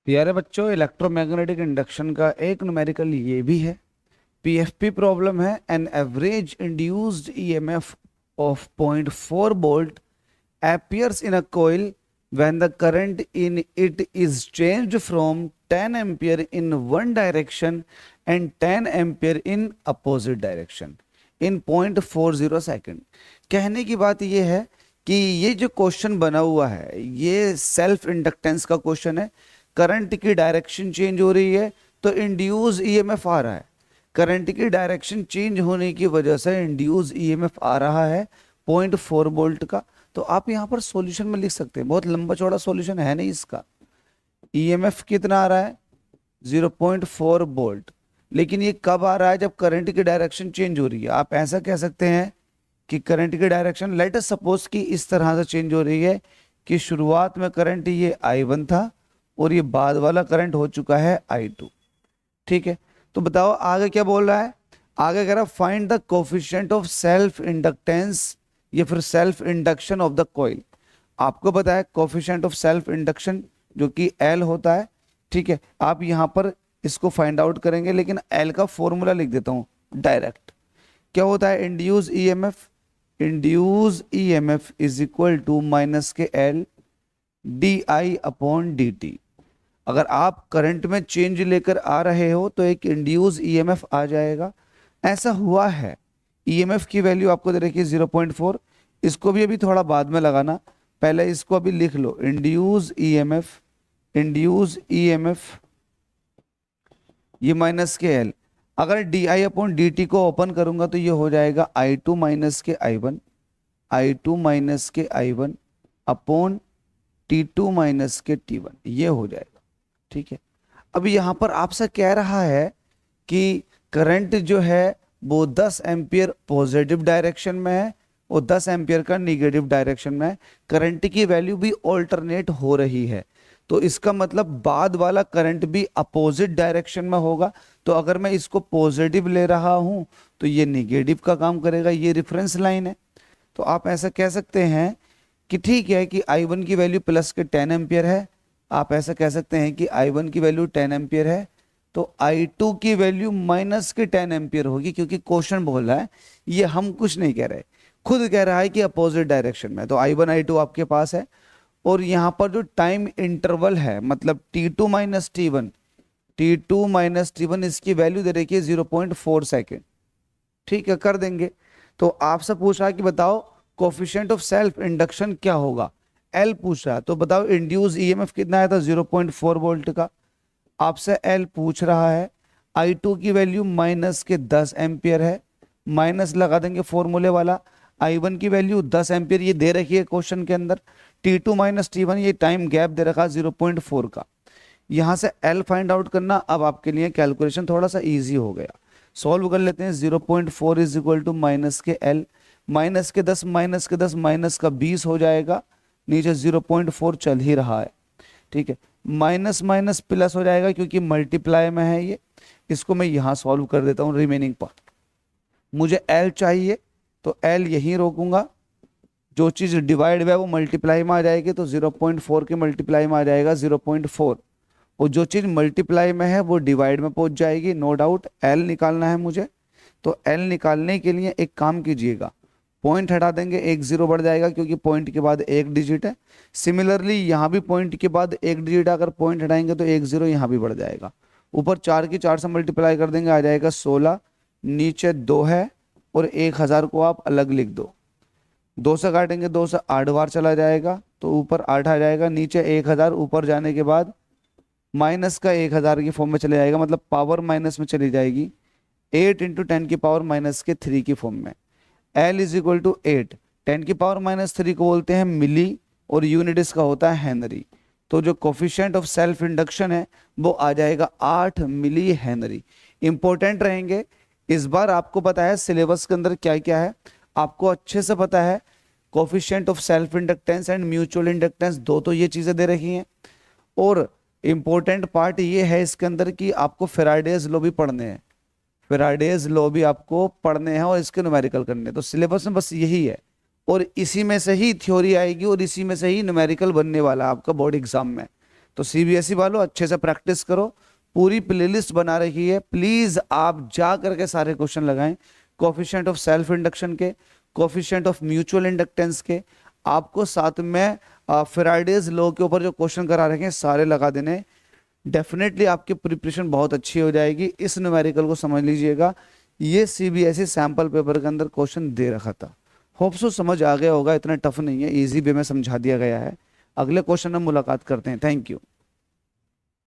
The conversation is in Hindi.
प्यारे बच्चों, इलेक्ट्रोमैग्नेटिक इंडक्शन का एक न्यूमेरिकल ये भी है। पीएफपी प्रॉब्लम है। An average induced EMF of 0.4 volt appears in a coil when the current in it is changed from 10 ampere in one direction and 10 ampere in opposite direction in 0.40 second. कहने की बात यह है कि ये जो क्वेश्चन बना हुआ है ये सेल्फ इंडक्टेंस का क्वेश्चन है। करंट की डायरेक्शन चेंज हो रही है तो इंड्यूस ईएमएफ आ रहा है। करंट की डायरेक्शन चेंज होने की वजह से इंड्यूस ईएमएफ आ रहा है 0.4 वोल्ट का। तो आप यहाँ पर सॉल्यूशन में लिख सकते हैं, बहुत लंबा चौड़ा सॉल्यूशन है नहीं इसका। ईएमएफ कितना आ रहा है? 0.4 वोल्ट। लेकिन ये कब आ रहा है? जब करंट की डायरेक्शन चेंज हो रही है। आप ऐसा कह सकते हैं कि करंट की डायरेक्शन लेट अस सपोज कि इस तरह से चेंज हो रही है कि शुरुआत में करंट ये I1 था और ये बाद वाला करंट हो चुका है I2। ठीक है, तो बताओ आगे क्या बोल रहा है? आगे कह रहा है find the coefficient of self inductance या फिर self induction of the coil. आपको पता है कोफिशिएंट ऑफ सेल्फ इंडक्शन जो कि L होता है। ठीक है, आप यहां पर इसको फाइंड आउट करेंगे, लेकिन L का फॉर्मूला लिख देता हूं डायरेक्ट। क्या होता है? Induce EMF. Induce EMF is equal to minus के L D I upon D T. अगर आप करंट में चेंज लेकर आ रहे हो तो एक इंड्यूस ईएमएफ आ जाएगा। ऐसा हुआ है। ईएमएफ की वैल्यू आपको दे रखी है 0.4। इसको भी अभी थोड़ा बाद में लगाना, पहले इसको अभी लिख लो। इंड्यूस ईएमएफ, इंड्यूस ईएमएफ ये माइनस के L। अगर D I upon D T को ओपन करूंगा तो ये हो जाएगा I2 माइनस के I1, I2 माइनस के I1 अपॉन T2 माइनस के T1, ये हो जाएगा। ठीक है, अब यहां पर आपसे कह रहा है कि करंट जो है वो 10 एम्पियर पॉजिटिव डायरेक्शन में है और 10 एम्पियर का निगेटिव डायरेक्शन में है। करंट की वैल्यू भी ऑल्टरनेट हो रही है, तो इसका मतलब बाद वाला करंट भी अपोजिट डायरेक्शन में होगा। तो अगर मैं इसको पॉजिटिव ले रहा हूं तो ये निगेटिव का काम करेगा। ये रेफरेंस लाइन है। तो आप ऐसा कह सकते हैं कि ठीक है कि I1 की वैल्यू प्लस के 10 एम्पियर है। आप ऐसा कह सकते हैं कि I1 की वैल्यू 10 एम्पियर है तो I2 की वैल्यू माइनस के 10 एम्पियर होगी, क्योंकि क्वेश्चन बोल रहा है, ये हम कुछ नहीं कह रहे, खुद कह रहा है कि अपोजिट डायरेक्शन में। तो I1 I2 आपके पास है और यहां पर जो टाइम इंटरवल है मतलब T2 minus T1, T2 minus T1 इसकी वैल्यू दे रखी है 0.4 सेकेंड। ठीक है, कर देंगे। तो आपसे पूछ रहा है कि बताओ कोफिशिएंट ऑफ सेल्फ इंडक्शन क्या होगा। L पूछ रहा है, तो बताओ इंड्यूस ईएमएफ कितना आया था? 0.4 वोल्ट का। आपसे L पूछ रहा है, I2 की वैल्यू माइनस के 10 एम्पियर है, माइनस लगा देंगे फॉर्मूले वाला। I1 की वैल्यू 10 एम्पियर ये दे रखी है क्वेश्चन के अंदर। T2 माइनस T1 ये टाइम गैप दे रखा 0.4 का। यहां से L फाइंड आउट करना अब आपके लिए कैलकुलेशन थोड़ा सा इजी हो गया। सॉल्व कर लेते हैं। 0.4 इज इक्वल टू माइनस के L, माइनस के 10 माइनस के 10 माइनस का 20 हो जाएगा। नीचे 0.4 चल ही रहा है। ठीक है, माइनस माइनस प्लस हो जाएगा क्योंकि मल्टीप्लाई में है ये। इसको मैं यहां सॉल्व कर देता हूं रिमेनिंग पार्ट। मुझे L चाहिए तो L यहीं रोकूंगा। जो चीज डिवाइड है वो मल्टीप्लाई में आ जाएगी, तो 0.4 के मल्टीप्लाई में आ जाएगा 0.4, और जो चीज मल्टीप्लाई में है वो डिवाइड में पहुंच जाएगी। नो डाउट L निकालना है मुझे। तो L निकालने के लिए एक काम कीजिएगा, पॉइंट हटा देंगे, एक जीरो बढ़ जाएगा क्योंकि पॉइंट के बाद एक डिजिट है। सिमिलरली यहाँ भी पॉइंट के बाद एक डिजिट, अगर पॉइंट हटाएंगे तो एक जीरो यहाँ भी बढ़ जाएगा। ऊपर 4 की 4 से मल्टीप्लाई कर देंगे, आ जाएगा 16। नीचे 2 है और 1000 को आप अलग लिख दो। 2 से काटेंगे, 2 से 8 बार चला जाएगा तो ऊपर 8 आ जाएगा। नीचे 1000 ऊपर जाने के बाद माइनस का 1000 की फॉर्म में चले जाएगा, मतलब पावर माइनस में चली जाएगी। 8 इंटू 10 की पावर माइनस के 3 की फॉर्म में। L इज इक्वल टू 8, 10 की पावर माइनस 3 को बोलते हैं मिली और यूनिट इसका होता है हेनरी। तो जो कोफिशिएंट ऑफ सेल्फ इंडक्शन है वो आ जाएगा 8 मिली हेनरी। इंपॉर्टेंट रहेंगे। इस बार आपको पता है सिलेबस के अंदर क्या क्या है, आपको अच्छे से पता है। Coefficient of self inductance and mutual inductance, दो तो ये चीजें दे रखी हैं। और इंपॉर्टेंट पार्ट ये है इसके अंदर कि आपको फेराडेज लॉ भी पढ़ने हैं। फेराडेज लॉ भी आपको पढ़ने हैं और इसके न्यूमेरिकल करने हैं। तो सिलेबस में बस यही है और इसी में से ही थ्योरी आएगी और इसी में से ही न्यूमेरिकल बनने वाला है आपका बोर्ड एग्जाम में। तो सीबीएसई वालों अच्छे से प्रैक्टिस करो, पूरी प्लेलिस्ट बना रखी है, प्लीज आप जा करके सारे क्वेश्चन लगाएं। कोफिशिएंट ऑफ सेल्फ इंडक्शन के, कोफिशिएंट ऑफ म्यूचुअल इंडक्टेंस के, आपको साथ में फेराडेज लॉ के ऊपर जो क्वेश्चन करा रखे हैं सारे लगा देने। डेफिनेटली आपकी प्रिपरेशन बहुत अच्छी हो जाएगी। इस न्यूमेरिकल को समझ लीजिएगा, ये सीबीएसई सैंपल पेपर के अंदर क्वेश्चन दे रखा था। होप सो समझ आ गया होगा, इतना टफ नहीं है, इजी वे में समझा दिया गया है। अगले क्वेश्चन में मुलाकात करते हैं। Thank you.